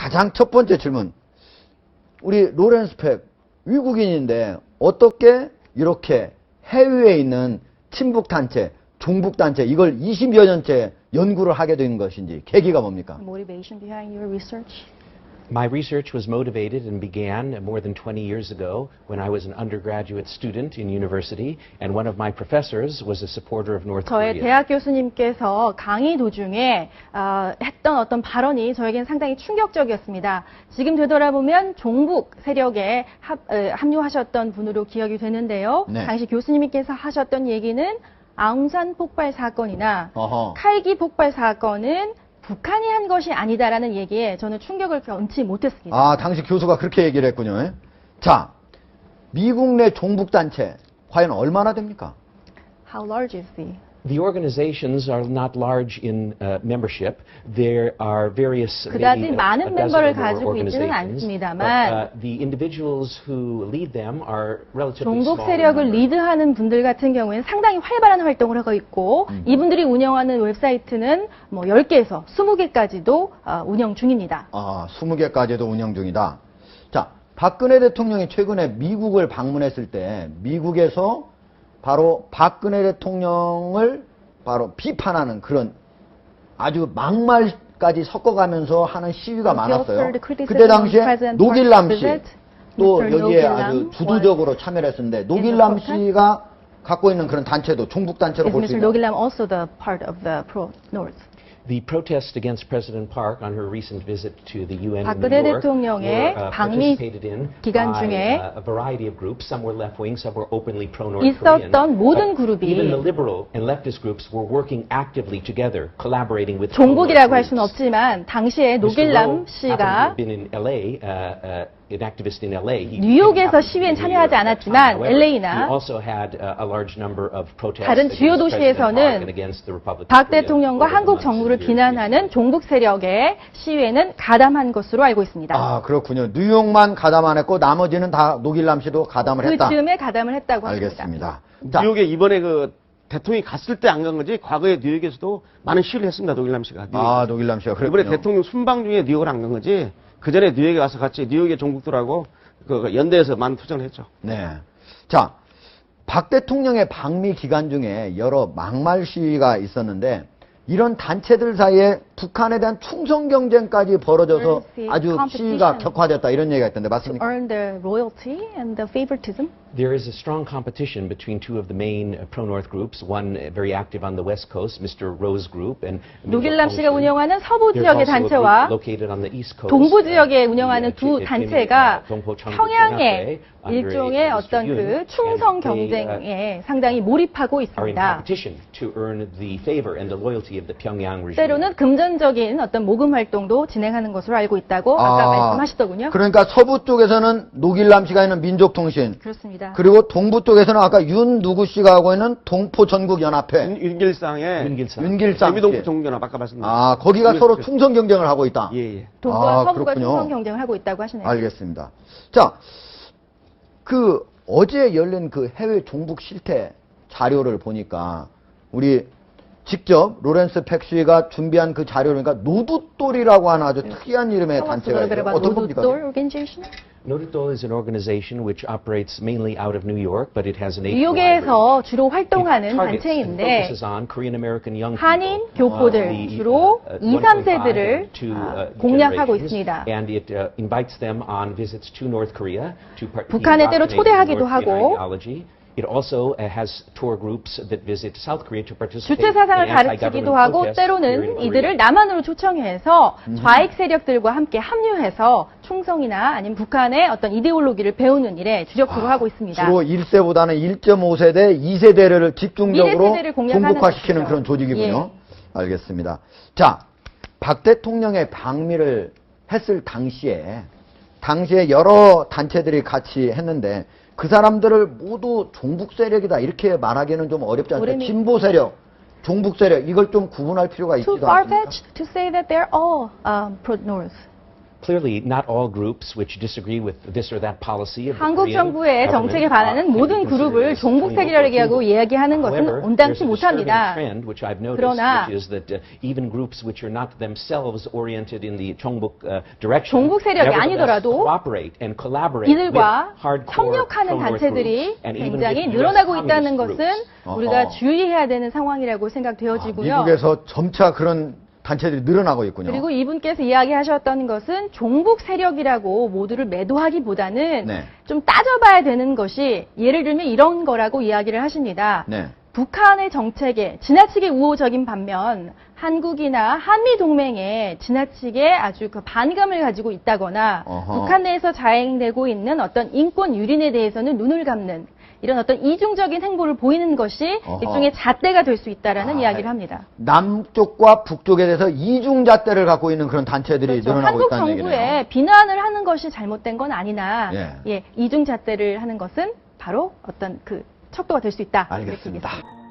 가장 첫 번째 질문. 우리 로렌스 팩, 외국인인데 어떻게 이렇게 해외에 있는 친북단체, 종북단체, 이걸 20여 년째 연구를 하게 된 것인지, 계기가 뭡니까? Motivation behind your research? My research was motivated and began more than 20 years ago when I was an undergraduate student in university, and one of my professors was a supporter of North 저의 Korea. 대학 교수님께서 강의 도중에 했던 어떤 발언이 저에겐 상당히 충격적이었습니다. 지금 되돌아보면 종북 세력에 합류하셨던 분으로 기억이 되는데요. 네. 당시 교수님께서 하셨던 얘기는 아웅산 폭발 사건이나 어허. 칼기 폭발 사건은 북한이 한 것이 아니다라는 얘기에 저는 충격을 견치 못했습니다. 아, 당시 교수가 그렇게 얘기를 했군요. 자, 미국 내 종북단체, 과연 얼마나 됩니까? How large is the? The organizations are not large in membership. There are various 그다지 많은 a dozen 멤버를 or more 가지고 있지는 organizations, 않습니다만 but the individuals who lead them are relatively 종북 small. 세력을 in number. 리드하는 분들 같은 경우에는 상당히 활발한 활동을 하고 있고 이분들이 운영하는 웹사이트는 뭐 10개에서 20개까지도 운영 중입니다. 아, 20개까지도 운영 중이다. 자, 박근혜 대통령이 최근에 미국을 방문했을 때 미국에서 바로 박근혜 대통령을 바로 비판하는 그런 아주 막말까지 섞어가면서 하는 시위가 많았어요. 그때 당시에 노길남 씨, 또 여기에 아주 주도적으로 참여를 했었는데, 노길남 씨가 갖고 있는 그런 단체도 종북 단체로 Is 볼 수 Mr. 있다. Nogilam also the part of the pro-North? The protest against President Park on her recent visit to the UN in New 박근혜 York 대통령의 were 방미 participated in 기간 by 중에 a variety of groups. Some were left-wing, some were openly pro-North 있었던 Korean. 모든 But 그룹이 even the liberal and leftist groups were working actively together, collaborating with 종북이라고 할 pro-North 수는 groups. 없지만 당시에 Mr. 노길남 Rowe happened to 씨가 have been in LA, an activist in LA. He 뉴욕에서 didn't happen to 시위엔 be here 참여하지 at that time. 않았지만 However, LA나 he also had a large number of protests 다른 주요 against President Park 도시에서는 and against the Republic of 박 Korea 대통령과 over the 한국 months and 정부를 years 비난하는 recently. 종북 세력의 시위에는 가담한 것으로 알고 있습니다. 아, 그렇군요. 뉴욕만 가담 안 했고 나머지는 다 노길남 씨도 가담을 했다. 그쯤에 가담을 했다고 합니다. 알겠습니다. 자, 뉴욕에 이번에 그 대통령이 갔을 때 안 간 거지, 과거에 뉴욕에서도 많은 시위를 했습니다, 노길남 씨가. 아, 노길남 씨가 그랬군요. 이번에 대통령 순방 중에 뉴욕을 안 간 거지, 그 전에 뉴욕에 가서 같이 뉴욕의 종북들하고 그 연대에서 많은 투쟁을 했죠. 네. 자, 박 대통령의 방미 기간 중에 여러 막말 시위가 있었는데, 이런 단체들 사이에 북한에 대한 충성 경쟁까지 벌어져서 아주 시위가 격화됐다, 이런 얘기가 있던데 To 맞습니까? earn the royalty and the favoritism. There is a strong competition between two of the main pro-North groups, one very active on the West Coast, Mr. Rose Group, and 노길남 씨가 Olson. 운영하는 서부 There's 지역의 also a group 단체와 located on the East Coast, 동부 지역에 the, 운영하는 두 Kim, 단체가 Dongpo Cheongguk 평양의 연합회 under 일종의 Mr. 어떤 Yoon, 그 충성 and they, 경쟁에 상당히 몰입하고 are in 있습니다. competition to earn the favor and the loyalty of the Pyongyang regime. 때로는 금전적인 어떤 모금 활동도 진행하는 것으로 알고 있다고 아까 말씀하셨더군요. 그러니까 서부 쪽에서는 노길남 씨가 있는 민족통신, 그렇습니다. 그리고 동부 쪽에서는 아까 윤 누구 씨가 하고 있는 동포전국연합회, 윤길상의 윤길상 대미동포 씨. 종교나 아까 말씀드린. 아, 거기가 서로 충성 경쟁을 하고 있다. 예, 예. 동부와 아, 서부가 그렇군요. 충성 경쟁을 하고 있다고 하시네요. 알겠습니다. 자, 그 어제 열린 그 해외 종북 실태 자료를 보니까 우리 직접 로렌스 팩 씨가 준비한 그 자료니까 노두돌이라고 하는 아주 특이한 이름의 단체가 있어요. 어떤 겁니까? organization? Nodutdol is an organization which operates mainly out of New York, but it has a nationwide reach. 뉴욕에서 주로 It 활동하는 targets and 단체인데 focuses on Korean American young people. 한인 교포들 the, 주로 2, 1.5 3세들을 to, 공략하고 generations, 있습니다. And it invites them on visits to North Korea to 북한에 때로 초대하기도 North Korean 하고 ideology. It also has tour groups that visit South Korea to participate 주체 사상을 in 가르치기도 anti-government 하고 protests here in 때로는 Korea. 이들을 남한으로 초청해서 좌익 세력들과 함께 합류해서 충성이나 아니면 북한의 어떤 이데올로기를 배우는 일에 주력으로 하고 있습니다. 주로 1세보다는 1.5세대, 2세대를 집중적으로 미래 세대를 공략하는 종북화시키는 것이죠. 그런 조직이군요. 알겠습니다. 자, 박 대통령의 방미를 했을 당시에 여러 단체들이 같이 했는데 그 사람들을 모두 종북 세력이다 이렇게 말하기는 좀 어렵지 않습니까? 진보 세력, 종북 세력 이걸 좀 구분할 필요가 Too 있지도 않습니까? far-fetched to say that they're all pro-North. Clearly, not all groups which disagree with this or that policy of the 한국 Korean 정부의 정책에 반하는 government 모든 can be 그룹을 considered as 종북 세력이라고 중국. 이야기하는 것은 However, 온당치 there's a disturbing 못합니다. trend which I've noticed, 그러나 which is that even groups which are not themselves oriented in the 종북 direction, 종북 세력이 nevertheless 아니더라도 cooperate and collaborate with 이들과 hardcore 협력하는 pro-North 단체들이 groups, and even with 굉장히 US 늘어나고 communist 있다는 groups. 것은 우리가 어허. 주의해야 되는 상황이라고 생각되어지고요. 미국에서 점차 그런 단체들이 늘어나고 있군요. 그리고 이분께서 이야기하셨던 것은 종북 세력이라고 모두를 매도하기보다는 네. 좀 따져봐야 되는 것이 예를 들면 이런 거라고 이야기를 하십니다. 네. 북한의 정책에 지나치게 우호적인 반면 한국이나 한미 동맹에 지나치게 아주 그 반감을 가지고 있다거나 어허. 북한 내에서 자행되고 있는 어떤 인권 유린에 대해서는 눈을 감는 이런 어떤 이중적인 행보를 보이는 것이 어허. 일종의 잣대가 될 수 있다라는 아, 이야기를 합니다. 남쪽과 북쪽에 대해서 이중잣대를 갖고 있는 그런 단체들이 그렇죠. 늘어나고 한국 있다는 정부에 얘기네요. 비난을 하는 것이 잘못된 건 아니나 예. 이중잣대를 하는 것은 바로 어떤 그 척도가 될 수 있다. 이렇게 알겠습니다. 얘기했습니다.